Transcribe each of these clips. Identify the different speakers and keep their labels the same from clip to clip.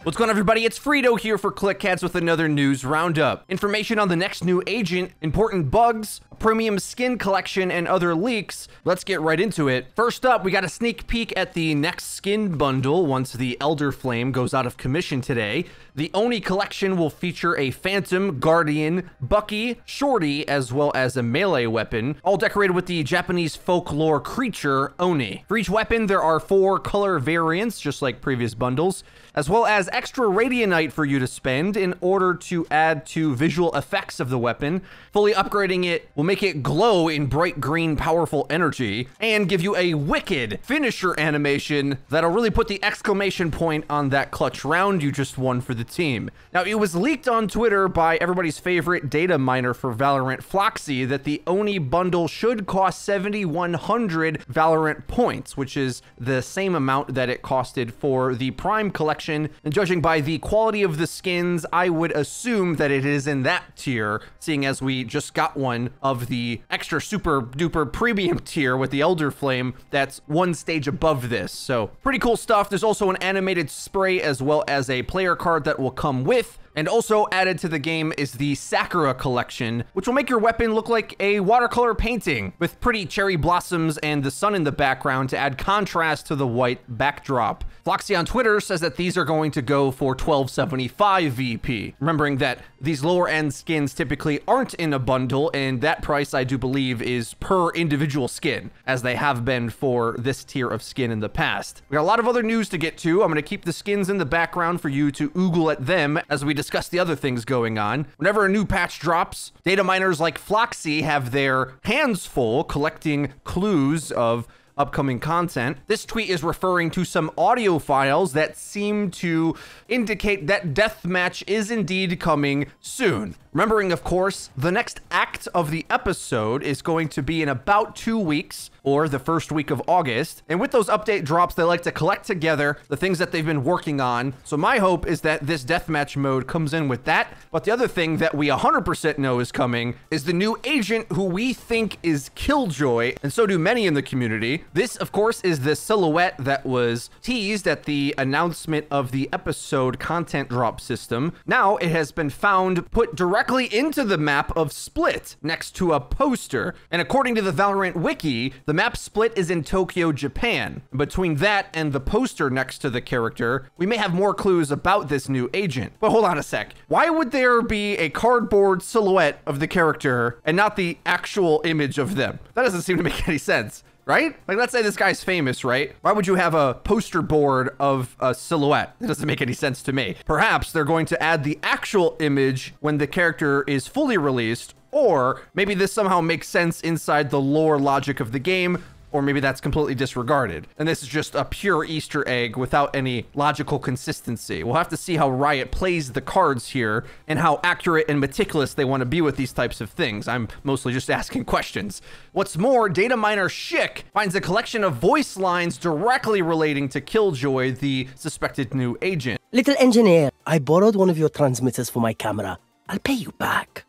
Speaker 1: What's going on, everybody? It's Frito here for ClickCats with another news roundup. Information on the next new agent, important bugs, a premium skin collection, and other leaks. Let's get right into it. First up, we got a sneak peek at the next skin bundle once the Elder Flame goes out of commission today. The Oni collection will feature a Phantom, Guardian, Bucky, Shorty, as well as a melee weapon, all decorated with the Japanese folklore creature Oni. For each weapon, there are 4 color variants, just like previous bundles, as well as extra Radianite for you to spend in order to add to visual effects of the weapon. Fully upgrading it will make it glow in bright green powerful energy and give you a wicked finisher animation that'll really put the exclamation point on that clutch round you just won for the team. Now, it was leaked on Twitter by everybody's favorite data miner for Valorant, Floxy, that the Oni bundle should cost 7,100 Valorant points, which is the same amount that it costed for the Prime collection. And judging by the quality of the skins, I would assume that it is in that tier, seeing as we just got one of the extra super duper premium tier with the Elder Flame that's one stage above this. So pretty cool stuff. There's also an animated spray as well as a player card that will come with. And also added to the game is the Sakura collection, which will make your weapon look like a watercolor painting with pretty cherry blossoms and the sun in the background to add contrast to the white backdrop. Floxy on Twitter says that these are going to go for 1275 VP. Remembering that these lower end skins typically aren't in a bundle, and that price I do believe is per individual skin, as they have been for this tier of skin in the past. We got a lot of other news to get to. I'm going to keep the skins in the background for you to oogle at them as we discuss the other things going on. Whenever a new patch drops, data miners like Floxy have their hands full collecting clues of upcoming content. This tweet is referring to some audio files that seem to indicate that Deathmatch is indeed coming soon. Remembering, of course, the next act of the episode is going to be in about 2 weeks, or the first week of August. And with those update drops, they like to collect together the things that they've been working on. So my hope is that this deathmatch mode comes in with that. But the other thing that we 100% know is coming is the new agent who we think is Killjoy, and so do many in the community. This, of course, is the silhouette that was teased at the announcement of the episode content drop system. Now it has been found put directly into the map of Split next to a poster. And according to the Valorant wiki, the map Split is in Tokyo, Japan. Between that and the poster next to the character, we may have more clues about this new agent. But hold on a sec. Why would there be a cardboard silhouette of the character and not the actual image of them? That doesn't seem to make any sense. Right? Like, let's say this guy's famous, right? Why would you have a poster board of a silhouette? It doesn't make any sense to me. Perhaps they're going to add the actual image when the character is fully released, or maybe this somehow makes sense inside the lore logic of the game, or maybe that's completely disregarded. And this is just a pure Easter egg without any logical consistency. We'll have to see how Riot plays the cards here and how accurate and meticulous they want to be with these types of things. I'm mostly just asking questions. What's more, data miner Schick finds a collection of voice lines directly relating to Killjoy, the suspected new agent.
Speaker 2: Little engineer, I borrowed one of your transmitters for my camera. I'll pay you back.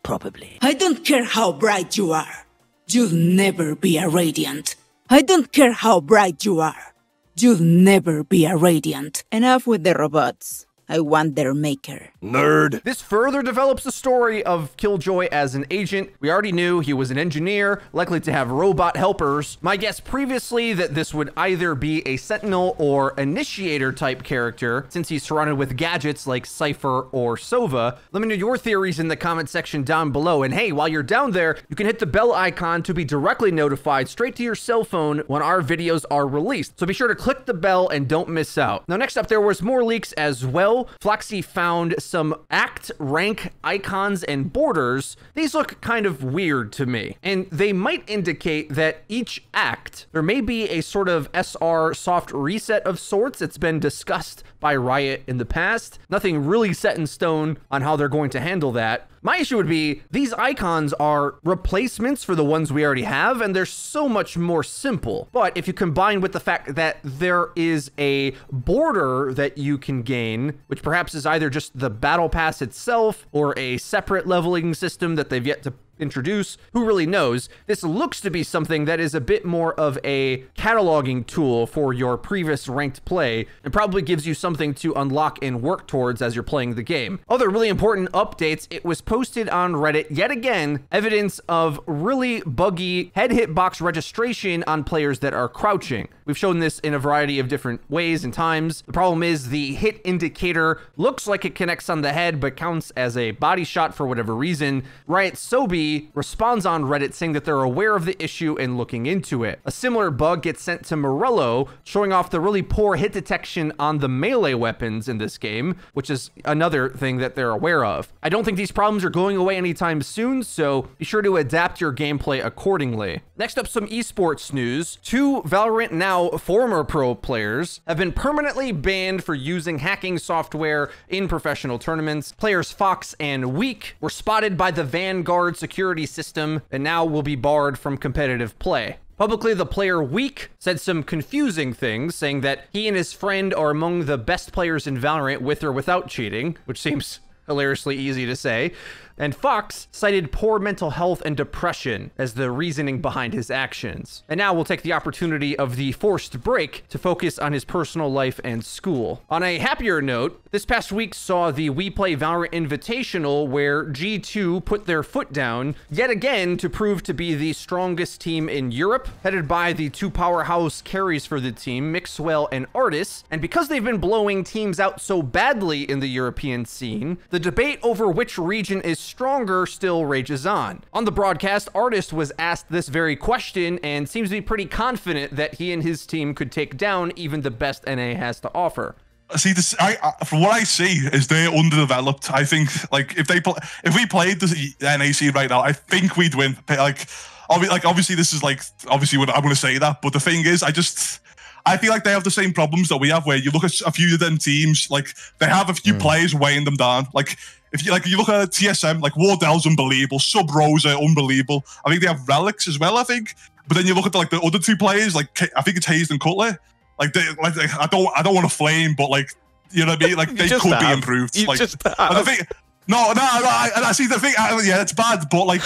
Speaker 2: Probably.
Speaker 3: I don't care how bright you are. You'll never be a Radiant. I don't care how bright you are. You'll never be a Radiant. Enough with the robots. I want their maker.
Speaker 1: Nerd. This further develops the story of Killjoy as an agent. We already knew he was an engineer, likely to have robot helpers. My guess previously that this would either be a Sentinel or Initiator type character, since he's surrounded with gadgets like Cypher or Sova. Let me know your theories in the comment section down below. And hey, while you're down there, you can hit the bell icon to be directly notified straight to your cell phone when our videos are released. So be sure to click the bell and don't miss out. Now, next up, there was more leaks as well. Floxy found some act rank icons and borders. These look kind of weird to me, and they might indicate that each act, there may be a sort of SR soft reset of sorts. It's been discussed by Riot in the past. Nothing really set in stone on how they're going to handle that. My issue would be these icons are replacements for the ones we already have, and they're so much more simple. But if you combine with the fact that there is a border that you can gain, which perhaps is either just the battle pass itself or a separate leveling system that they've yet to introduce. Who really knows? This looks to be something that is a bit more of a cataloging tool for your previous ranked play and probably gives you something to unlock and work towards as you're playing the game. Other really important updates, it was posted on Reddit yet again, evidence of really buggy head hitbox registration on players that are crouching. We've shown this in a variety of different ways and times. The problem is the hit indicator looks like it connects on the head but counts as a body shot for whatever reason. Riot Sobi responds on Reddit saying that they're aware of the issue and looking into it. A similar bug gets sent to Morello, showing off the really poor hit detection on the melee weapons in this game, which is another thing that they're aware of. I don't think these problems are going away anytime soon, so be sure to adapt your gameplay accordingly. Next up, some esports news. 2 Valorant Now former pro players have been permanently banned for using hacking software in professional tournaments. Players Fox and Weak were spotted by the Vanguard security system and now will be barred from competitive play. Publicly, the player Weak said some confusing things, saying that he and his friend are among the best players in Valorant with or without cheating, which seems hilariously easy to say. And Fox cited poor mental health and depression as the reasoning behind his actions. And now we'll take the opportunity of the forced break to focus on his personal life and school. On a happier note, this past week saw the We Play Valorant Invitational, where G2 put their foot down yet again to prove to be the strongest team in Europe, headed by the 2 powerhouse carries for the team, Mixwell and Artis. And because they've been blowing teams out so badly in the European scene, the debate over which region is stronger still rages on. On the broadcast, Artis was asked this very question and seems to be pretty confident that he and his team could take down even the best NA has to offer.
Speaker 4: See, this, from what I see, is they're underdeveloped. I think, like, if we played the NAC right now, I think we'd win. Like obviously, this is like, obviously, I'm going to say that, but the thing is, I feel like they have the same problems that we have, where you look at a few of them teams, like, they have a few players weighing them down. Like, if you look at TSM, like, Wardell's unbelievable, Sub Rosa unbelievable. I think they have Relics as well, I think. But then you look at the other 2 players, like, I think it's Hayes and Cutler. Like, I don't want to flame, but, like, you know what I mean? Like, they could be improved.
Speaker 5: You
Speaker 4: like,
Speaker 5: just have.
Speaker 4: And I think, no, I see the thing. Yeah, it's bad, but, like,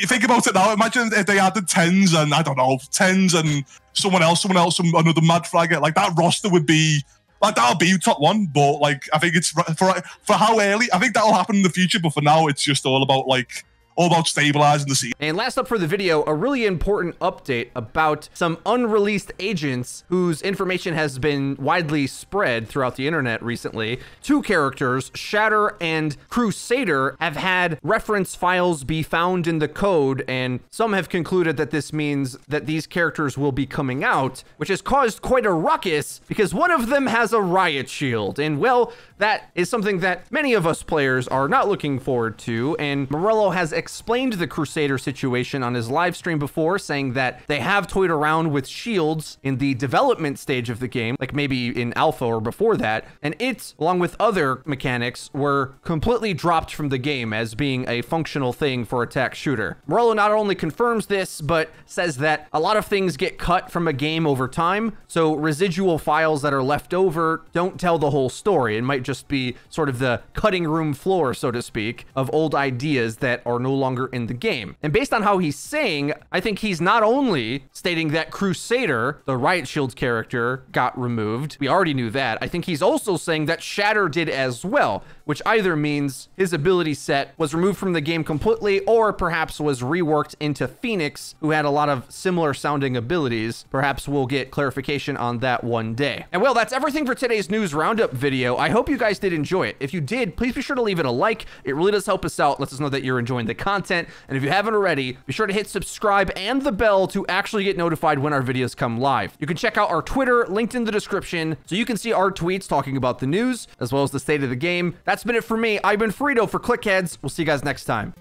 Speaker 4: you think about it now. Imagine if they added Tens and, I don't know, Tens and someone else, another mad fragger. Like, that roster would be, like, that'll be top 1. But, like, I think it's for how early. I think that'll happen in the future. But for now, it's just all about, like, all about stabilizing the scene.
Speaker 1: And last up for the video, a really important update about some unreleased agents whose information has been widely spread throughout the internet recently. 2 characters, Shatter and Crusader, have had reference files be found in the code, and some have concluded that this means that these characters will be coming out, which has caused quite a ruckus because one of them has a riot shield. And well, that is something that many of us players are not looking forward to, and Morello has explained the Crusader situation on his live stream before, saying that they have toyed around with shields in the development stage of the game, like maybe in alpha or before that, and it, along with other mechanics, were completely dropped from the game as being a functional thing for attack shooter. Morello not only confirms this, but says that a lot of things get cut from a game over time, so residual files that are left over don't tell the whole story. It might just be sort of the cutting room floor, so to speak, of old ideas that are no longer in the game. And based on how he's saying, I think he's not only stating that Crusader, the Riot Shield character, got removed. We already knew that. I think he's also saying that Shatter did as well, which either means his ability set was removed from the game completely, or perhaps was reworked into Phoenix, who had a lot of similar sounding abilities. Perhaps we'll get clarification on that one day. And well, that's everything for today's news roundup video. I hope you guys did enjoy it. If you did, please be sure to leave it a like. It really does help us out, lets us know that you're enjoying the content. And if you haven't already, be sure to hit subscribe and the bell to actually get notified when our videos come live. You can check out our Twitter, linked in the description, so you can see our tweets talking about the news, as well as the state of the game. That's been it for me. I've been Frito for ClickHeads. We'll see you guys next time.